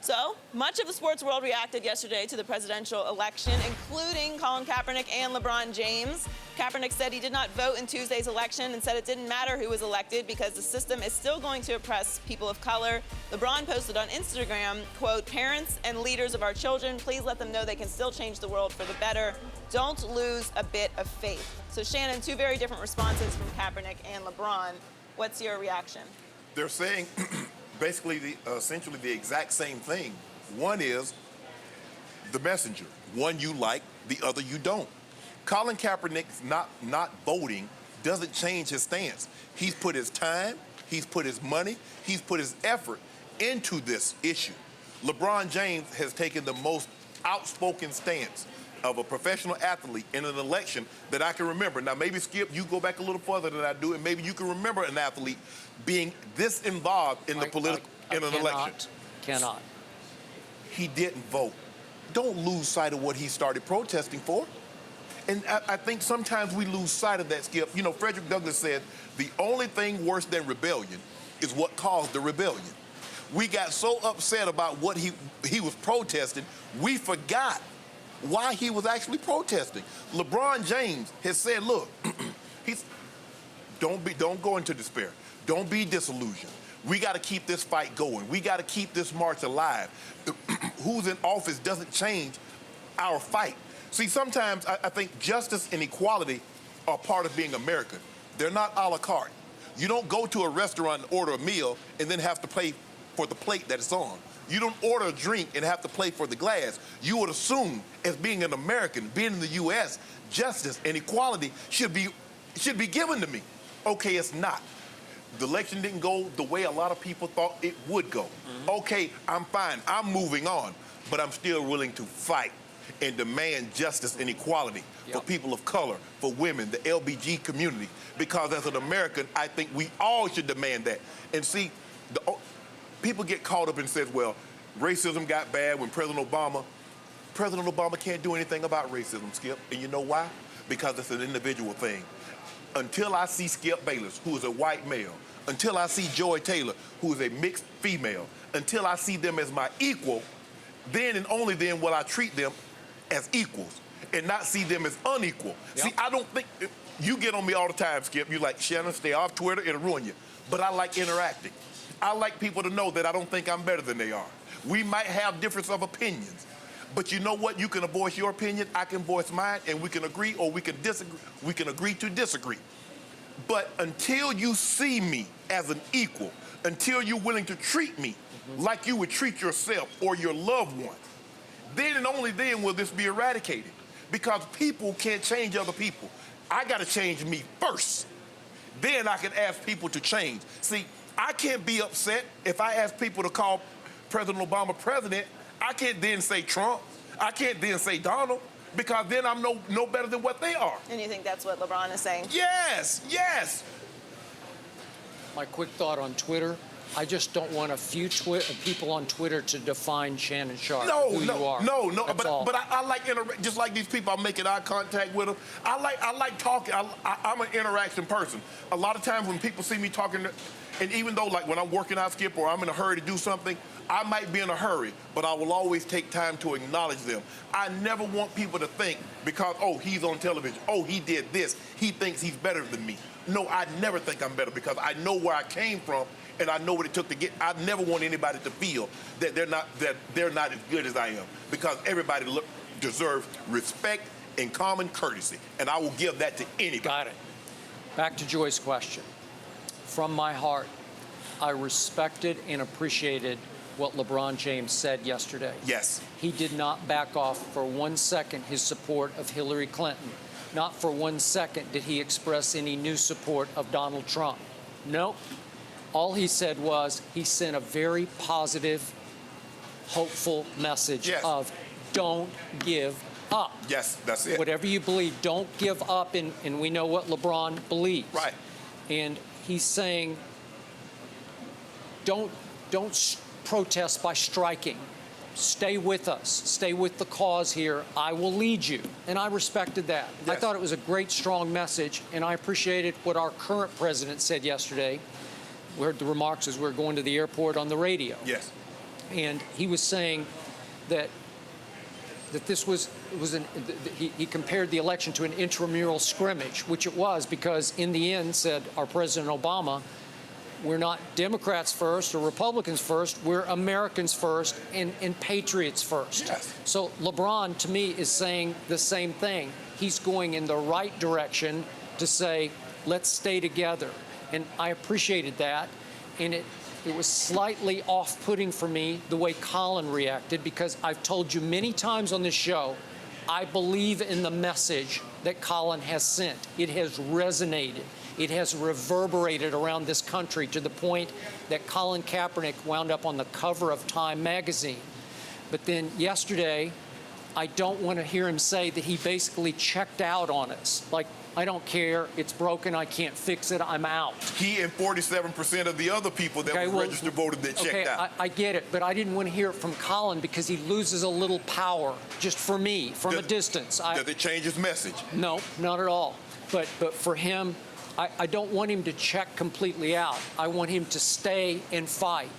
So, much of the sports world reacted yesterday to the presidential election, including Colin Kaepernick and LeBron James. Kaepernick said he did not vote in Tuesday's election and said it didn't matter who was elected because the system is still going to oppress people of color. LeBron posted on Instagram, quote, "Parents and leaders of our children, please let them know they can still change the world for the better. Don't lose a bit of faith." So, Shannon, two very different responses from Kaepernick and LeBron. What's your reaction? They're saying basically essentially the exact same thing. One is the messenger. One you like, the other you don't. Colin Kaepernick's not voting doesn't change his stance. He's put his time, he's put his money, he's put his effort into this issue. LeBron James has taken the most outspoken stance of a professional athlete in an election that I can remember. Now, maybe, Skip, you go back a little further than I do, and maybe you can remember an athlete being this involved in the political in an election. Cannot. He didn't vote. Don't lose sight of what he started protesting for. And I think sometimes we lose sight of that, Skip. You know, Frederick Douglass said, the only thing worse than rebellion is what caused the rebellion. We got so upset about what he was protesting, we forgot why he was actually protesting. LeBron James has said, look, don't go into despair. Don't be disillusioned. We got to keep this fight going. We got to keep this march alive. Who's in office doesn't change our fight. See, sometimes I think justice and equality are part of being American. They're not a la carte. You don't go to a restaurant and order a meal and then have to pay for the plate that it's on. You don't order a drink and have to pay for the glass. You would assume, as being an American, being in the U.S., justice and equality should be given to me. Okay, it's not. The election didn't go the way a lot of people thought it would go. Okay, I'm fine. I'm moving on. But I'm still willing to fight and demand justice and equality for people of color, for women, the LBG community. Because as an American, I think we all should demand that. And see, people get caught up and says, well, racism got bad when President Obama can't do anything about racism, Skip. And you know why? Because it's an individual thing. Until I see Skip Bayless, who is a white male, until I see Joy Taylor, who is a mixed female, until I see them as my equal, then and only then will I treat them as equals and not see them as unequal. See, I don't think, you get on me all the time, Skip. You're like, Shannon, stay off Twitter, it'll ruin you. But I like interacting. I like people to know that I don't think I'm better than they are. We might have difference of opinions, but you know what? You can voice your opinion, I can voice mine, and we can agree or we can disagree. We can agree to disagree. But until you see me as an equal, until you're willing to treat me like you would treat yourself or your loved one, then and only then will this be eradicated. Because people can't change other people. I gotta change me first. Then I can ask people to change. See, I can't be upset if I ask people to call President Obama president. I can't then say Trump. I can't then say Donald, because then I'm no better than what they are. And you think that's what LeBron is saying? Yes, yes. My quick thought on Twitter, I just don't want a few people on Twitter to define Shannon Sharpe, who you are. No, That's all. but I like just like these people, I'm making eye contact with them. I like talking. I'm an interaction person. A lot of times when people see me talking, and even though like when I'm working out, Skip, or I'm in a hurry to do something, I might be in a hurry, but I will always take time to acknowledge them. I never want people to think because, oh, he's on television, oh, he did this, he thinks he's better than me. No, I never think I'm better because I know where I came from and I know what it took to get. I never want anybody to feel that they're not as good as I am, because everybody deserves respect and common courtesy, and I will give that to anybody. Got it. Back to Joy's question. From my heart, I respected and appreciated what LeBron James said yesterday. Yes. He did not back off for 1 second his support of Hillary Clinton. Not for 1 second did he express any new support of Donald Trump. Nope. All he said was he sent a very positive, hopeful message of don't give up. Yes, that's it. Whatever you believe, don't give up, and we know what LeBron believes. Right. And he's saying don't protest by striking. Stay with us. Stay with the cause here. I will lead you. And I respected that. Yes. I thought it was a great, strong message, and I appreciated what our current president said yesterday. We heard the remarks as we were going to the airport on the radio. Yes. and he was saying that this was he compared the election to an intramural scrimmage, which it was, because in the end, said our President Obama, we're not Democrats first or Republicans first, we're Americans first and patriots first. Yes. So LeBron, to me, is saying the same thing. He's going in the right direction to say, let's stay together. And I appreciated that. And it was slightly off-putting for me the way Colin reacted, because I've told you many times on this show, I believe in the message that Colin has sent. It has resonated. It has reverberated around this country to the point that Colin Kaepernick wound up on the cover of Time magazine. But then yesterday, I don't want to hear him say that he basically checked out on us. Like, I don't care, it's broken, I can't fix it, I'm out. He and 47% of the other people that was registered voted that checked out. I get it, but I didn't want to hear it from Colin because he loses a little power, just for me, from a distance. Does it change his message? No, not at all. But for him, I don't want him to check completely out. I want him to stay and fight.